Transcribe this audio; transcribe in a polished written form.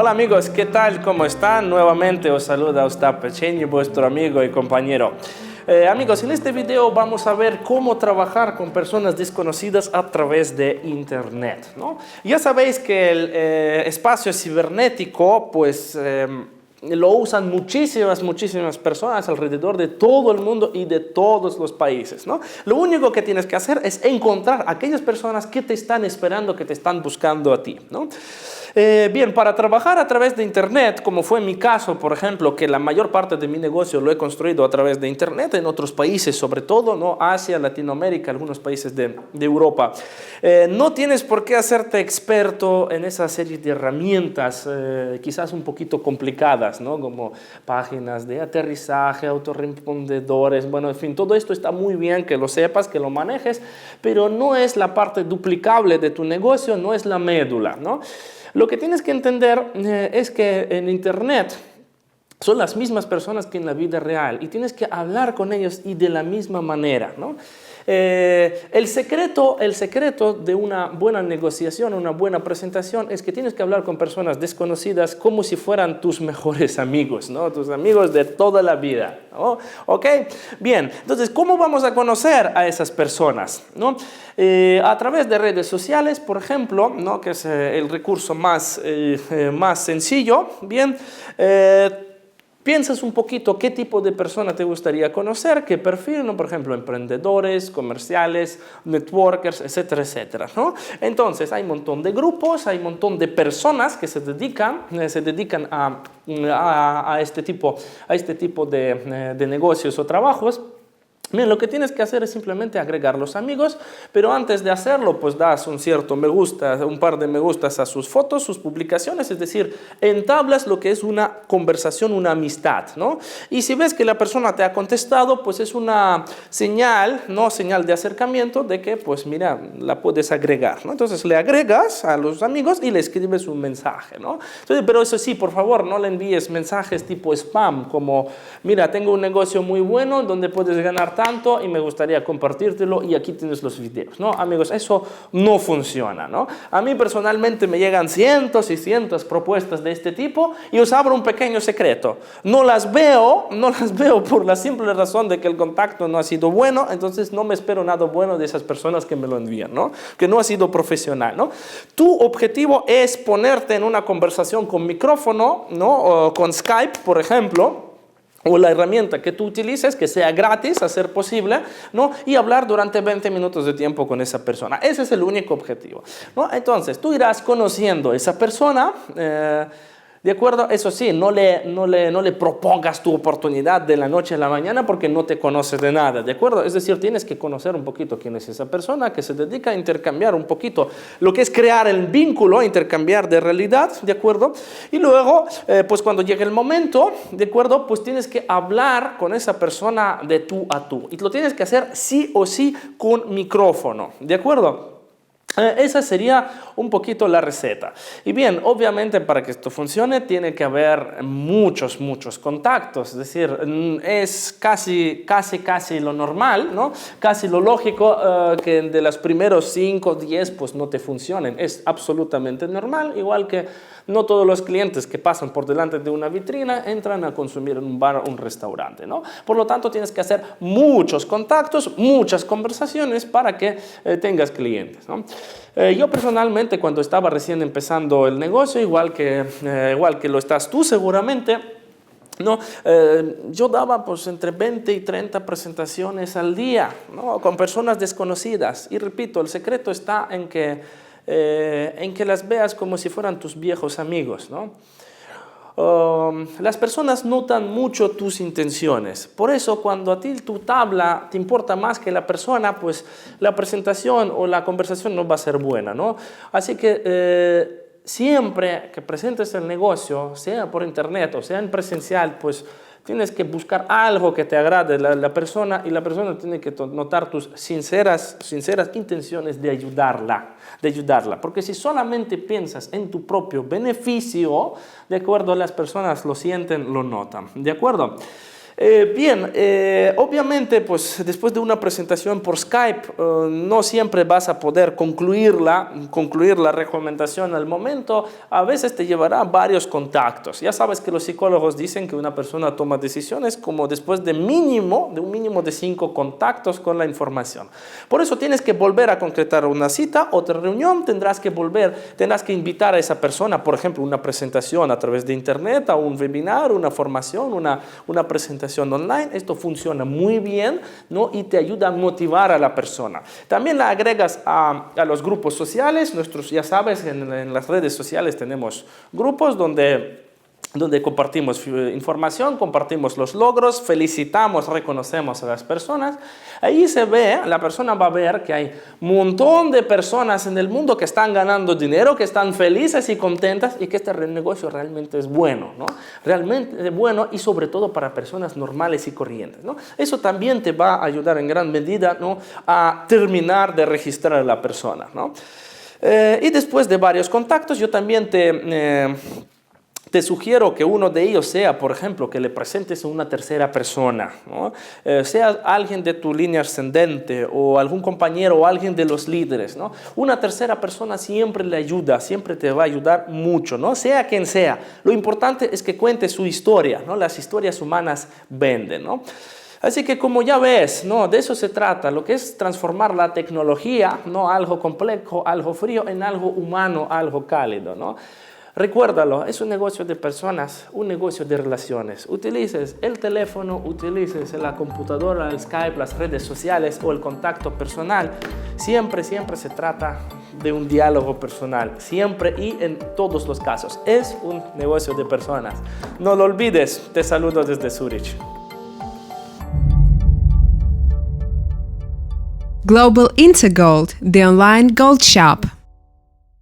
Hola amigos, ¿qué tal? ¿Cómo están? Nuevamente os saluda Ostap Pecheñi, vuestro amigo y compañero. Amigos, en este video vamos a ver cómo trabajar con personas desconocidas a través de Internet, ¿no? Ya sabéis que el espacio cibernético, pues lo usan muchísimas personas alrededor de todo el mundo y de todos los países, ¿no? Lo único que tienes que hacer es encontrar a aquellas personas que te están esperando, que te están buscando a ti, ¿no? Bien, para trabajar a través de Internet, como fue mi caso, por ejemplo, que la mayor parte de mi negocio lo he construido a través de Internet, en otros países sobre todo, ¿no? Asia, Latinoamérica, algunos países de Europa. No tienes por qué hacerte experto en esa serie de herramientas, quizás un poquito complicadas, ¿no? Como páginas de aterrizaje, autorrespondedores, bueno, en fin, todo esto está muy bien que lo sepas, que lo manejes, pero no es la parte duplicable de tu negocio, no es la médula, ¿no? Lo que tienes que entender es que en Internet son las mismas personas que en la vida real y tienes que hablar con ellos y de la misma manera, ¿no? El secreto de una buena negociación, una buena presentación es que tienes que hablar con personas desconocidas como si fueran tus mejores amigos, ¿no? Tus amigos de toda la vida, ¿no? ¿Ok? Bien, entonces, ¿cómo vamos a conocer a esas personas, ¿no? A través de redes sociales, por ejemplo, ¿no? Que es el recurso más sencillo, bien. Piensas un poquito qué tipo de persona te gustaría conocer, qué perfil, ¿no? Por ejemplo, emprendedores, comerciales, networkers, etcétera, etcétera, ¿no? Entonces, hay un montón de grupos, hay un montón de personas que se dedican a este tipo de negocios o trabajos. Bien, lo que tienes que hacer es simplemente agregar los amigos, pero antes de hacerlo, pues das un cierto me gusta, un par de me gustas a sus fotos, sus publicaciones, es decir, entablas lo que es una conversación, una amistad, ¿no? Y si ves que la persona te ha contestado, pues es una señal, ¿no? Señal de acercamiento de que, pues mira, la puedes agregar, ¿no? Entonces le agregas a los amigos y le escribes un mensaje, ¿no? Entonces, pero eso sí, por favor, no le envíes mensajes tipo spam, como, mira, tengo un negocio muy bueno donde puedes ganar tanto y me gustaría compartírtelo y aquí tienes los videos, ¿no? Amigos, eso no funciona, ¿no? A mí personalmente me llegan cientos y cientos propuestas de este tipo y os abro un pequeño secreto. No las veo por la simple razón de que el contacto no ha sido bueno, entonces no me espero nada bueno de esas personas que me lo envían, ¿no? Que no ha sido profesional, ¿no? Tu objetivo es ponerte en una conversación con micrófono, ¿no? O con Skype, por ejemplo, o la herramienta que tú utilices, que sea gratis a ser posible, ¿no? Y hablar durante 20 minutos de tiempo con esa persona. Ese es el único objetivo, ¿no? Entonces, tú irás conociendo a esa persona, ¿de acuerdo? Eso sí, no le propongas tu oportunidad de la noche a la mañana porque no te conoces de nada, ¿de acuerdo? Es decir, tienes que conocer un poquito quién es esa persona que se dedica a intercambiar un poquito lo que es crear el vínculo, intercambiar de realidad, ¿de acuerdo? Y luego, pues cuando llegue el momento, ¿de acuerdo? Pues tienes que hablar con esa persona de tú a tú. Y lo tienes que hacer sí o sí con micrófono, ¿de acuerdo? Esa sería un poquito la receta. Y bien, obviamente para que esto funcione tiene que haber muchos contactos. Es decir, es casi lo normal, ¿no? Casi lo lógico que de los primeros 5 o 10 pues no te funcionen. Es absolutamente normal, igual que no todos los clientes que pasan por delante de una vitrina entran a consumir en un bar o un restaurante, ¿no? Por lo tanto, tienes que hacer muchos contactos, muchas conversaciones para que tengas clientes, ¿no? Yo personalmente, cuando estaba recién empezando el negocio, igual que lo estás tú seguramente, ¿no? Yo daba pues entre 20 y 30 presentaciones al día, ¿no? Con personas desconocidas. Y repito, el secreto está en que las veas como si fueran tus viejos amigos, ¿no? Las personas notan mucho tus intenciones. Por eso, cuando a ti tu tabla te importa más que la persona, pues la presentación o la conversación no va a ser buena, ¿no? Así que siempre que presentes el negocio, sea por internet o sea en presencial, pues tienes que buscar algo que te agrade la persona y la persona tiene que notar tus sinceras intenciones de ayudarla. Porque si solamente piensas en tu propio beneficio, ¿de acuerdo? Las personas lo sienten, lo notan, ¿de acuerdo? Obviamente, pues después de una presentación por Skype, no siempre vas a poder concluir la recomendación al momento. A veces te llevará varios contactos. Ya sabes que los psicólogos dicen que una persona toma decisiones como después de un mínimo de 5 contactos con la información. Por eso tienes que volver a concretar una cita, otra reunión, tendrás que invitar a esa persona, por ejemplo, una presentación a través de internet, a un webinar, una formación, una presentación online. Esto funciona muy bien, ¿no? Y te ayuda a motivar a la persona. También la agregas a los grupos sociales. Ya sabes, en las redes sociales tenemos grupos donde compartimos información, compartimos los logros, felicitamos, reconocemos a las personas. Ahí la persona va a ver que hay un montón de personas en el mundo que están ganando dinero, que están felices y contentas y que este negocio realmente es bueno, ¿no? Realmente bueno, y sobre todo para personas normales y corrientes, ¿no? Eso también te va a ayudar en gran medida, ¿no?, a terminar de registrar a la persona, ¿no? Y después de varios contactos, yo también te sugiero que uno de ellos sea, por ejemplo, que le presentes a una tercera persona, ¿no? Sea alguien de tu línea ascendente o algún compañero o alguien de los líderes, ¿no? Una tercera persona siempre le ayuda, siempre te va a ayudar mucho, ¿no? Sea quien sea. Lo importante es que cuente su historia, ¿no? Las historias humanas venden, ¿no? Así que como ya ves, ¿no?, de eso se trata, lo que es transformar la tecnología, ¿no?, algo complejo, algo frío, en algo humano, algo cálido, ¿no? Recuérdalo, es un negocio de personas, un negocio de relaciones. Utilices el teléfono, utilices la computadora, el Skype, las redes sociales o el contacto personal. Siempre se trata de un diálogo personal. Siempre y en todos los casos. Es un negocio de personas. No lo olvides. Te saludo desde Zurich. Global Intergold, the online gold shop.